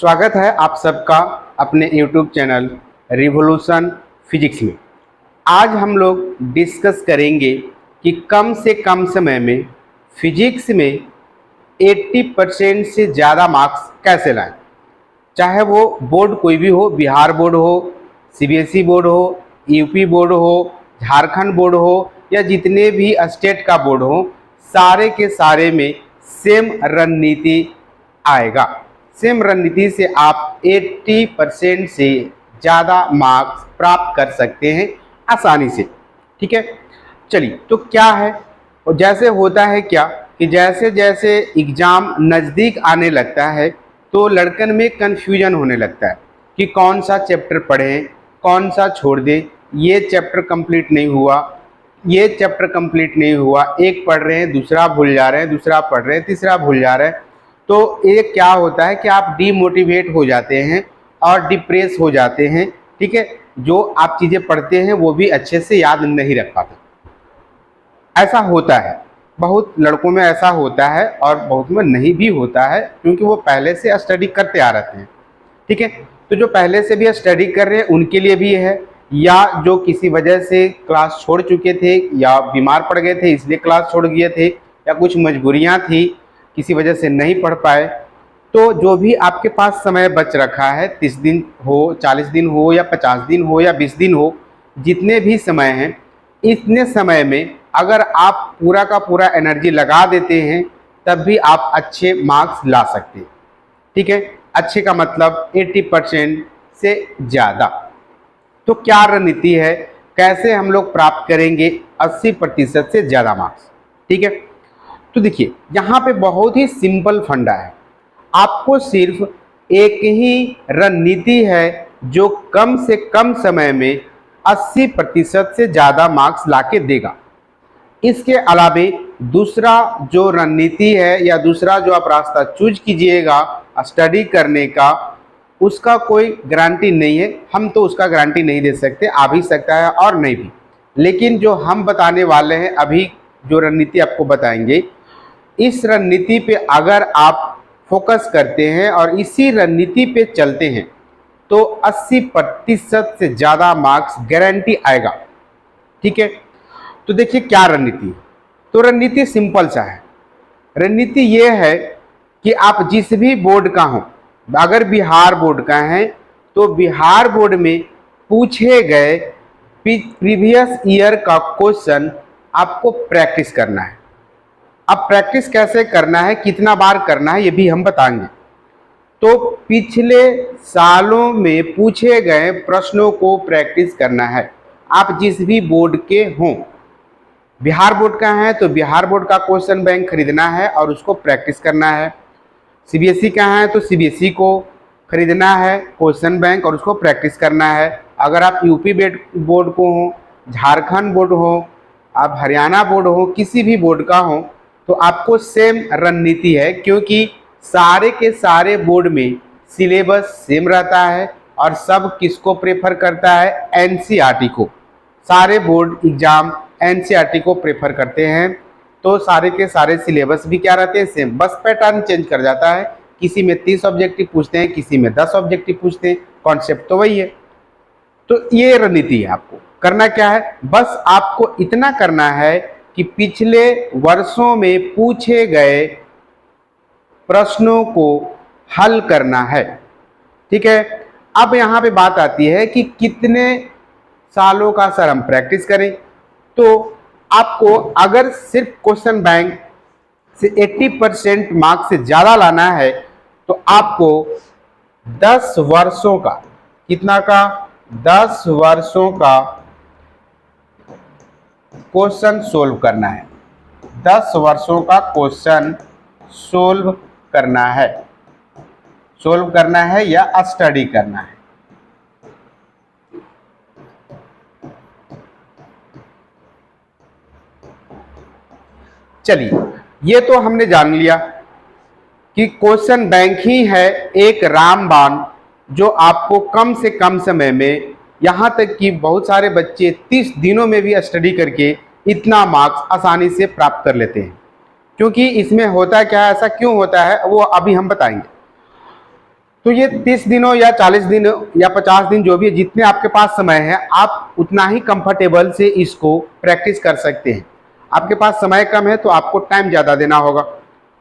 स्वागत है आप सबका अपने YouTube चैनल रिवॉल्यूशन फिजिक्स में। आज हम लोग डिस्कस करेंगे कि कम से कम समय में फिजिक्स में 80% से ज़्यादा मार्क्स कैसे लाएं। चाहे वो बोर्ड कोई भी हो, बिहार बोर्ड हो, सीबीएसई बोर्ड हो, यूपी बोर्ड हो, झारखंड बोर्ड हो या जितने भी स्टेट का बोर्ड हो, सारे के सारे में सेम रणनीति आएगा। सेम रणनीति से आप 80% से ज़्यादा मार्क्स प्राप्त कर सकते हैं आसानी से। ठीक है, चलिए तो क्या है और जैसे होता है क्या कि जैसे जैसे एग्ज़ाम नज़दीक आने लगता है तो लड़कन में कन्फ्यूजन होने लगता है कि कौन सा चैप्टर पढ़ें, कौन सा छोड़ दें, ये चैप्टर कंप्लीट नहीं हुआ, ये चैप्टर कंप्लीट नहीं हुआ, एक पढ़ रहे हैं दूसरा भूल जा रहे हैं, दूसरा पढ़ रहे हैं तीसरा भूल जा रहे हैं। तो ये क्या होता है कि आप डीमोटिवेट हो जाते हैं और डिप्रेस हो जाते हैं। ठीक है, जो आप चीज़ें पढ़ते हैं वो भी अच्छे से याद नहीं रख पाते। ऐसा होता है, बहुत लड़कों में ऐसा होता है और बहुत में नहीं भी होता है, क्योंकि वो पहले से स्टडी करते आ रहे हैं। ठीक है, तो जो पहले से भी स्टडी कर रहे हैं उनके लिए भी है, या जो किसी वजह से क्लास छोड़ चुके थे या बीमार पड़ गए थे इसलिए क्लास छोड़ गए थे, या कुछ मजबूरियां थी किसी वजह से नहीं पढ़ पाए। तो जो भी आपके पास समय बच रखा है, 30 दिन हो, 40 दिन हो या 50 दिन हो या 20 दिन हो, जितने भी समय हैं, इतने समय में अगर आप पूरा का पूरा एनर्जी लगा देते हैं तब भी आप अच्छे मार्क्स ला सकते हैं। ठीक है, अच्छे का मतलब 80% से ज़्यादा। तो क्या रणनीति है, कैसे हम लोग प्राप्त करेंगे 80% से ज़्यादा मार्क्स। ठीक है, तो देखिए यहाँ पे बहुत ही सिंपल फंडा है। आपको सिर्फ एक ही रणनीति है जो कम से कम समय में 80% से ज़्यादा मार्क्स लाके देगा। इसके अलावे दूसरा जो रणनीति है या दूसरा जो आप रास्ता चूज कीजिएगा स्टडी करने का, उसका कोई गारंटी नहीं है। हम तो उसका गारंटी नहीं दे सकते, आ भी सकता है और नहीं भी। लेकिन जो हम बताने वाले हैं अभी, जो रणनीति आपको बताएंगे, इस रणनीति पे अगर आप फोकस करते हैं और इसी रणनीति पे चलते हैं तो 80% से ज़्यादा मार्क्स गारंटी आएगा। ठीक है, तो देखिए क्या रणनीति। तो रणनीति सिंपल सा है। रणनीति ये है कि आप जिस भी बोर्ड का हो, अगर बिहार बोर्ड का है तो बिहार बोर्ड में पूछे गए प्रीवियस ईयर का क्वेश्चन आपको प्रैक्टिस करना है। अब प्रैक्टिस कैसे करना है, कितना बार करना है, ये भी हम बताएंगे। तो पिछले सालों में पूछे गए प्रश्नों को प्रैक्टिस करना है। आप जिस भी बोर्ड के हों, बिहार बोर्ड का है तो बिहार बोर्ड का क्वेश्चन बैंक खरीदना है और उसको प्रैक्टिस करना है। सीबीएसई का है तो सीबीएसई को खरीदना है क्वेश्चन बैंक और उसको प्रैक्टिस करना है। अगर आप यूपी बोर्ड को हो, झारखंड बोर्ड हो, आप हरियाणा बोर्ड हो, किसी भी बोर्ड का हो, तो आपको सेम रणनीति है, क्योंकि सारे के सारे बोर्ड में सिलेबस सेम रहता है और सब किसको प्रेफर करता है, एनसीईआरटी को। सारे बोर्ड एग्जाम एनसीईआरटी को प्रेफर करते हैं। तो सारे के सारे सिलेबस भी क्या रहते हैं, सेम, बस पैटर्न चेंज कर जाता है। किसी में 30 ऑब्जेक्टिव पूछते हैं, किसी में 10 ऑब्जेक्टिव पूछते हैं, कॉन्सेप्ट तो वही है। तो ये रणनीति है। आपको करना क्या है, बस आपको इतना करना है कि पिछले वर्षों में पूछे गए प्रश्नों को हल करना है। ठीक है, अब यहाँ पे बात आती है कि कितने सालों का सर हम प्रैक्टिस करें। तो आपको अगर सिर्फ क्वेश्चन बैंक से 80% मार्क्स से ज़्यादा लाना है तो आपको 10 वर्षों का, कितना का, 10 वर्षों का क्वेश्चन सोल्व करना है। 10 वर्षों का क्वेश्चन सोल्व करना है या स्टडी करना है। चलिए, ये तो हमने जान लिया कि क्वेश्चन बैंक ही है एक रामबाण जो आपको कम से कम समय में, यहाँ तक कि बहुत सारे बच्चे 30 दिनों में भी स्टडी करके इतना मार्क्स आसानी से प्राप्त कर लेते हैं। क्योंकि इसमें होता क्या है, ऐसा क्यों होता है वो अभी हम बताएंगे। तो ये 30 दिनों या 40 दिन या 50 दिन जो भी है, जितने आपके पास समय है आप उतना ही कंफर्टेबल से इसको प्रैक्टिस कर सकते हैं। आपके पास समय कम है तो आपको टाइम ज़्यादा देना होगा,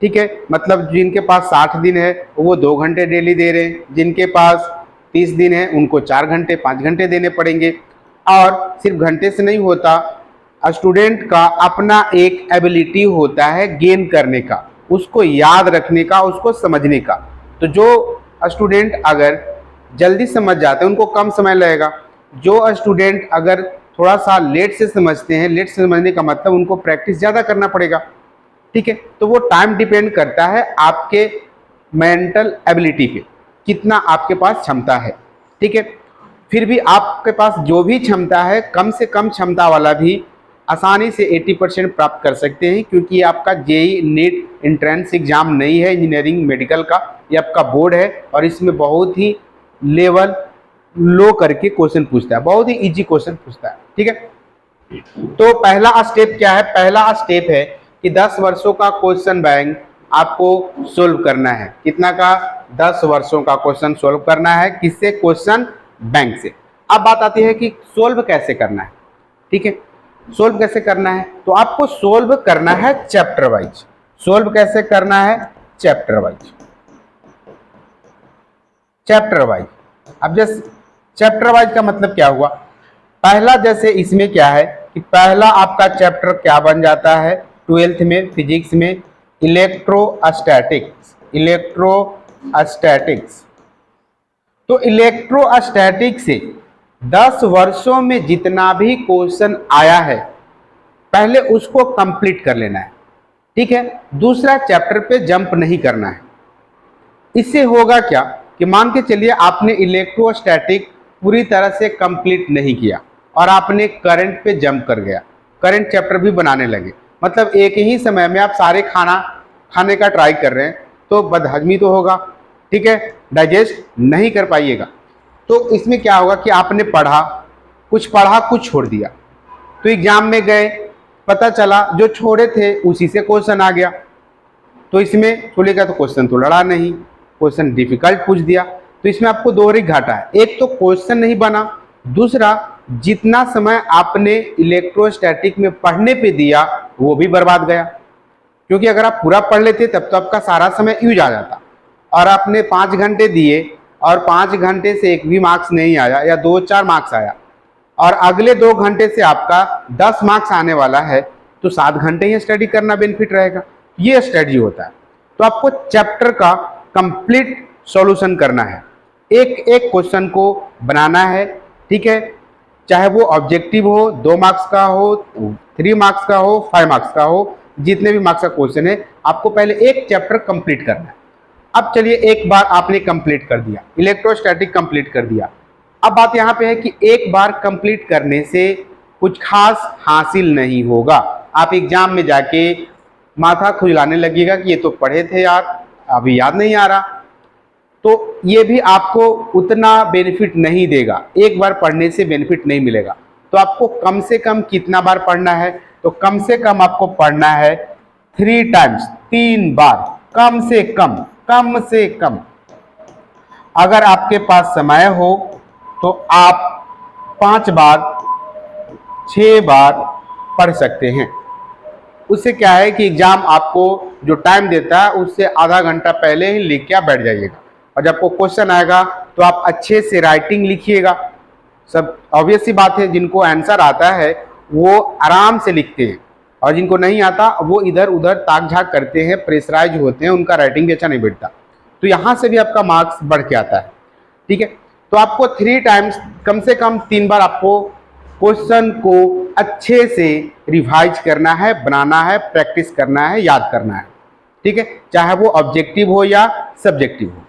ठीक है। मतलब जिनके पास 60 दिन है वो 2 घंटे डेली दे रहे हैं, जिनके पास 30 दिन है उनको 4 घंटे 5 घंटे देने पड़ेंगे। और सिर्फ घंटे से नहीं होता, स्टूडेंट का अपना एक एबिलिटी होता है गेन करने का, उसको याद रखने का, उसको समझने का। तो जो स्टूडेंट अगर जल्दी समझ जाते हैं उनको कम समय लगेगा। जो स्टूडेंट अगर थोड़ा सा लेट से समझते हैं, लेट से समझने का मतलब उनको प्रैक्टिस ज़्यादा करना पड़ेगा, ठीक है। तो वो टाइम डिपेंड करता है आपके मेंटल एबिलिटी पे, कितना आपके पास क्षमता है, ठीक है। फिर भी आपके पास जो भी क्षमता है, कम से कम क्षमता वाला भी आसानी से 80% प्राप्त कर सकते हैं, क्योंकि ये आपका जेई नीट एंट्रेंस एग्जाम नहीं है इंजीनियरिंग मेडिकल का, ये आपका बोर्ड है और इसमें बहुत ही लेवल लो करके क्वेश्चन पूछता है, बहुत ही इजी क्वेश्चन पूछता है, ठीक है। तो पहला स्टेप क्या है? पहला स्टेप है कि 10 वर्षों का क्वेश्चन बैंक आपको सोल्व करना है। कितना का? 10 वर्षों का क्वेश्चन सोल्व करना है। किससे? क्वेश्चन बैंक से। अब बात आती है कि सोल्व कैसे करना है, ठीक है। सोल्व कैसे करना है? तो आपको सोल्व करना है चैप्टर वाइज। सोल्व कैसे करना है? Chapter wise, chapter wise. अब जैसे चैप्टर वाइज का मतलब क्या हुआ? पहला जैसे इसमें क्या है कि पहला आपका चैप्टर क्या बन जाता है 12th में फिजिक्स में? इलेक्ट्रोस्टैटिक्स। इलेक्ट्रोस्टैटिक्स। तो इलेक्ट्रोस्टैटिक्स से 10 वर्षों में जितना भी क्वेश्चन आया है पहले उसको कंप्लीट कर लेना है, ठीक है। दूसरा चैप्टर पे जंप नहीं करना है। इससे होगा क्या कि मान के चलिए आपने इलेक्ट्रोस्टैटिक पूरी तरह से कंप्लीट नहीं किया और आपने करंट पे जंप कर गया, करंट चैप्टर भी बनाने लगे, मतलब एक ही समय में आप सारे खाने का ट्राई कर रहे हैं, तो बदहजमी तो होगा, ठीक है, डाइजेस्ट नहीं कर पाइएगा। तो इसमें क्या होगा कि आपने पढ़ा कुछ छोड़ दिया, तो एग्जाम में गए, पता चला जो छोड़े थे उसी से क्वेश्चन आ गया। तो इसमें बोलेगा तो क्वेश्चन तो लड़ा नहीं, क्वेश्चन डिफिकल्ट पूछ दिया, तो इसमें आपको दो ही घाटा है। एक तो क्वेश्चन नहीं बना, दूसरा जितना समय आपने इलेक्ट्रोस्टैटिक में पढ़ने पे दिया वो भी बर्बाद गया। क्योंकि अगर आप पूरा पढ़ लेते तब तो आपका सारा समय यूज आ जाता, और आपने 5 घंटे दिए और 5 घंटे से एक भी मार्क्स नहीं आया या 2-4 मार्क्स आया, और अगले 2 घंटे से आपका 10 मार्क्स आने वाला है, तो 7 घंटे ही स्टडी करना बेनिफिट रहेगा। ये स्ट्रेटजी होता है। तो आपको चैप्टर का कंप्लीट सॉल्यूशन करना है, एक एक क्वेश्चन को बनाना है, ठीक है। चाहे वो ऑब्जेक्टिव हो, 2 मार्क्स का हो, 3 मार्क्स का हो, 5 मार्क्स का हो, जितने भी मार्क्स का क्वेश्चन है, आपको पहले एक चैप्टर कंप्लीट करना है। अब चलिए, एक बार आपने कंप्लीट कर दिया, इलेक्ट्रोस्टैटिक कंप्लीट कर दिया। अब बात यहाँ पे है कि एक बार कंप्लीट करने से कुछ खास हासिल नहीं होगा। आप एग्जाम में जाके माथा खुजलाने लगेगा कि ये तो पढ़े थे यार, अभी याद नहीं आ रहा, तो ये भी आपको उतना बेनिफिट नहीं देगा। एक बार पढ़ने से बेनिफिट नहीं मिलेगा। तो आपको कम से कम कितना बार पढ़ना है? तो कम से कम आपको पढ़ना है 3 टाइम्स, 3 बार, कम से कम, कम से कम। अगर आपके पास समय हो तो आप 5 बार, 6 बार पढ़ सकते हैं। उससे क्या है कि एग्जाम आपको जो टाइम देता है उससे आधा घंटा पहले ही लिख के आप बैठ जाइएगा, और जब आपको क्वेश्चन आएगा तो आप अच्छे से राइटिंग लिखिएगा। सब ऑब्वियस सी बात है, जिनको आंसर आता है वो आराम से लिखते हैं, और जिनको नहीं आता वो इधर उधर ताक झाक करते हैं, प्रेशराइज होते हैं, उनका राइटिंग भी अच्छा नहीं बैठता। तो यहाँ से भी आपका मार्क्स बढ़ के आता है, ठीक है। तो आपको 3 टाइम्स, कम से कम 3 बार आपको क्वेश्चन को अच्छे से रिवाइज करना है, बनाना है, प्रैक्टिस करना है, याद करना है, ठीक है, चाहे वो ऑब्जेक्टिव हो या सब्जेक्टिव हो।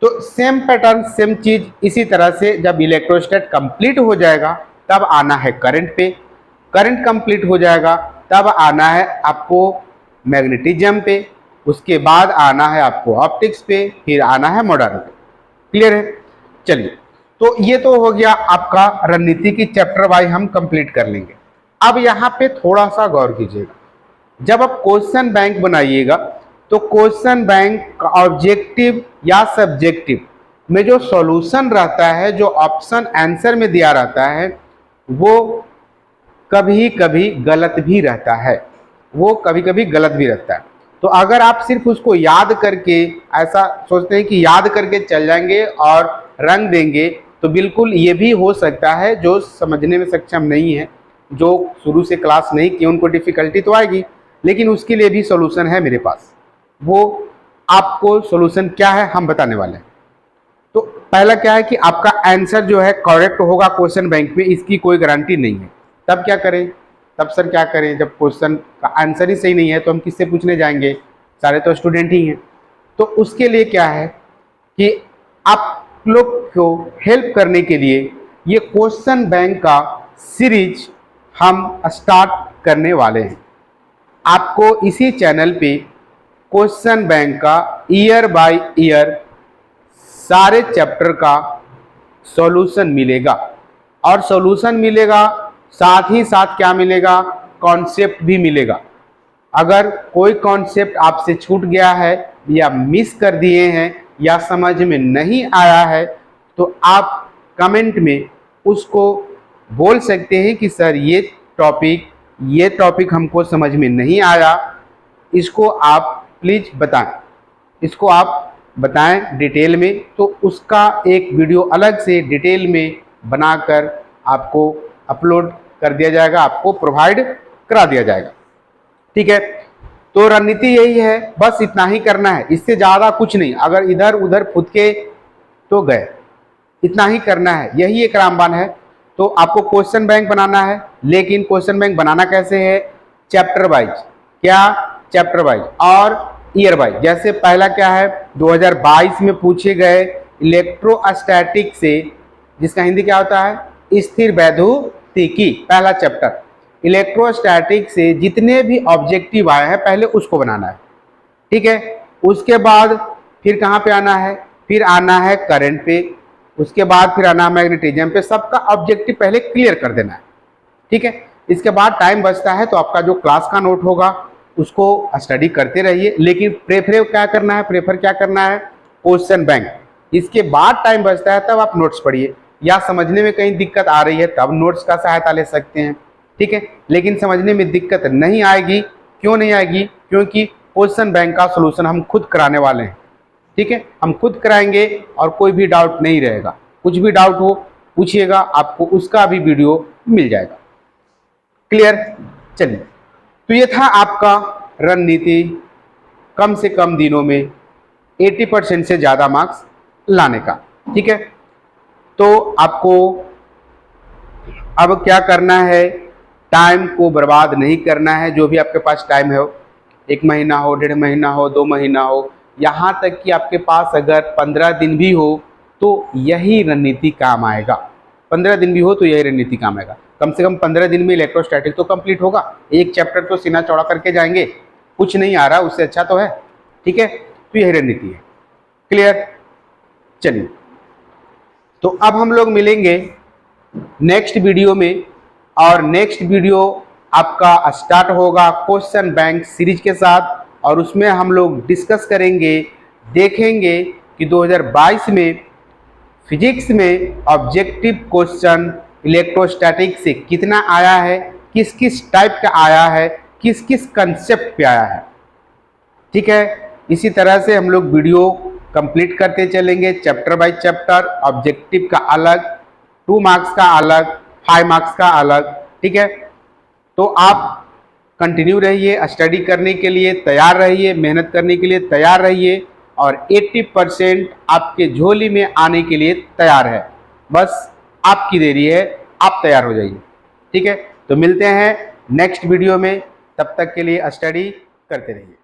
तो सेम पैटर्न, सेम चीज इसी तरह से जब इलेक्ट्रोस्टैट कंप्लीट हो जाएगा तब आना है करंट पे, करंट कंप्लीट हो जाएगा तब आना है आपको मैग्नेटिज्म पे, उसके बाद आना है आपको ऑप्टिक्स पे, फिर आना है मॉडर्न पे। क्लियर है? चलिए, तो ये तो हो गया आपका रणनीति की चैप्टर वाइज हम कंप्लीट कर लेंगे। अब यहाँ पे थोड़ा सा गौर कीजिएगा, जब आप क्वेश्चन बैंक बनाइएगा तो क्वेश्चन बैंक का ऑब्जेक्टिव या सब्जेक्टिव में जो सॉल्यूशन रहता है, जो ऑप्शन आंसर में दिया रहता है, वो कभी कभी गलत भी रहता है, वो कभी कभी गलत भी रहता है। तो अगर आप सिर्फ उसको याद करके ऐसा सोचते हैं कि याद करके चल जाएंगे और रंग देंगे, तो बिल्कुल ये भी हो सकता है जो समझने में सक्षम नहीं है, जो शुरू से क्लास नहीं की, उनको डिफ़िकल्टी तो आएगी, लेकिन उसके लिए भी सॉल्यूशन है मेरे पास। वो आपको सॉल्यूशन क्या है हम बताने वाले हैं। तो पहला क्या है कि आपका आंसर जो है करेक्ट होगा क्वेश्चन बैंक में, इसकी कोई गारंटी नहीं है। तब क्या करें, तब सर क्या करें, जब क्वेश्चन का आंसर ही सही नहीं है तो हम किससे पूछने जाएंगे, सारे तो स्टूडेंट ही हैं। तो उसके लिए क्या है कि आप लोग को हेल्प करने के लिए ये क्वेश्चन बैंक का सीरीज हम स्टार्ट करने वाले हैं। आपको इसी चैनल पे क्वेश्चन बैंक का ईयर बाय ईयर सारे चैप्टर का सॉल्यूशन मिलेगा, और सॉल्यूशन मिलेगा साथ ही साथ क्या मिलेगा, कॉन्सेप्ट भी मिलेगा। अगर कोई कॉन्सेप्ट आपसे छूट गया है या मिस कर दिए हैं या समझ में नहीं आया है, तो आप कमेंट में उसको बोल सकते हैं कि सर ये टॉपिक हमको समझ में नहीं आया, इसको आप प्लीज़ बताएं, इसको आप बताएं डिटेल में। तो उसका एक वीडियो अलग से डिटेल में बनाकर आपको अपलोड कर दिया जाएगा, आपको प्रोवाइड करा दिया जाएगा। ठीक है, तो रणनीति यही है, बस इतना ही करना है, इससे ज़्यादा कुछ नहीं। अगर इधर उधर फुदके तो गए, इतना ही करना है, यही एक रामबाण है। तो आपको क्वेश्चन बैंक बनाना है, लेकिन क्वेश्चन बैंक बनाना कैसे है, चैप्टर वाइज, क्या चैप्टर वाइज और ईयर वाइज। जैसे पहला क्या है, 2022 में पूछे गए इलेक्ट्रोस्टैटिक से, जिसका हिंदी क्या होता है, स्थिर वैद्युतिकी, पहला चैप्टर इलेक्ट्रोस्टैटिक से जितने भी ऑब्जेक्टिव आए हैं पहले उसको बनाना है। ठीक है, उसके बाद फिर कहाँ पे आना है, फिर आना है करंट पे, उसके बाद फिर आना है मैग्नेटिज्म पे। सबका ऑब्जेक्टिव पहले क्लियर कर देना है। ठीक है, इसके बाद टाइम बचता है तो आपका जो क्लास का नोट होगा उसको स्टडी करते रहिए, लेकिन प्रेफर क्या करना है, क्वेश्चन बैंक। इसके बाद टाइम बचता है तब आप नोट्स पढ़िए, या समझने में कहीं दिक्कत आ रही है तब नोट्स का सहायता ले सकते हैं। ठीक है, लेकिन समझने में दिक्कत नहीं आएगी, क्यों नहीं आएगी, क्योंकि क्वेश्चन बैंक का सॉल्यूशन हम खुद कराने वाले हैं। ठीक है, हम खुद कराएंगे और कोई भी डाउट नहीं रहेगा। कुछ भी डाउट हो पूछिएगा, आपको उसका भी वीडियो मिल जाएगा। क्लियर, चलिए, तो ये था आपका रणनीति कम से कम दिनों में 80% से ज़्यादा मार्क्स लाने का। ठीक है, तो आपको अब क्या करना है, टाइम को बर्बाद नहीं करना है। जो भी आपके पास टाइम है, 1 महीना हो, 1.5 महीना हो, 2 महीना हो, यहाँ तक कि आपके पास अगर 15 दिन भी हो तो यही रणनीति काम आएगा। 15 दिन भी हो तो यही रणनीति काम आएगा। कम से कम 15 दिन में इलेक्ट्रोस्टैटिक तो कंप्लीट होगा। एक चैप्टर तो सीना चौड़ा करके जाएंगे, कुछ नहीं आ रहा उससे अच्छा तो है। ठीक है, तो यही रणनीति है। क्लियर, चलिए, तो अब हम लोग मिलेंगे नेक्स्ट वीडियो में, और नेक्स्ट वीडियो आपका स्टार्ट होगा क्वेश्चन बैंक सीरीज के साथ, और उसमें हम लोग डिस्कस करेंगे, देखेंगे कि 2022 में फिजिक्स में ऑब्जेक्टिव क्वेश्चन इलेक्ट्रोस्टैटिक से कितना आया है, किस किस टाइप का आया है, किस किस कंसेप्ट पे आया है। ठीक है, इसी तरह से हम लोग वीडियो कंप्लीट करते चलेंगे, चैप्टर बाय चैप्टर, ऑब्जेक्टिव का अलग, 2 मार्क्स का अलग, 5 मार्क्स का अलग। ठीक है, तो आप कंटिन्यू रहिए, स्टडी करने के लिए तैयार रहिए, मेहनत करने के लिए तैयार रहिए, और 80% आपके झोली में आने के लिए तैयार है। बस आपकी देरी है, आप तैयार हो जाइए। ठीक है, तो मिलते हैं नेक्स्ट वीडियो में, तब तक के लिए स्टडी करते रहिए।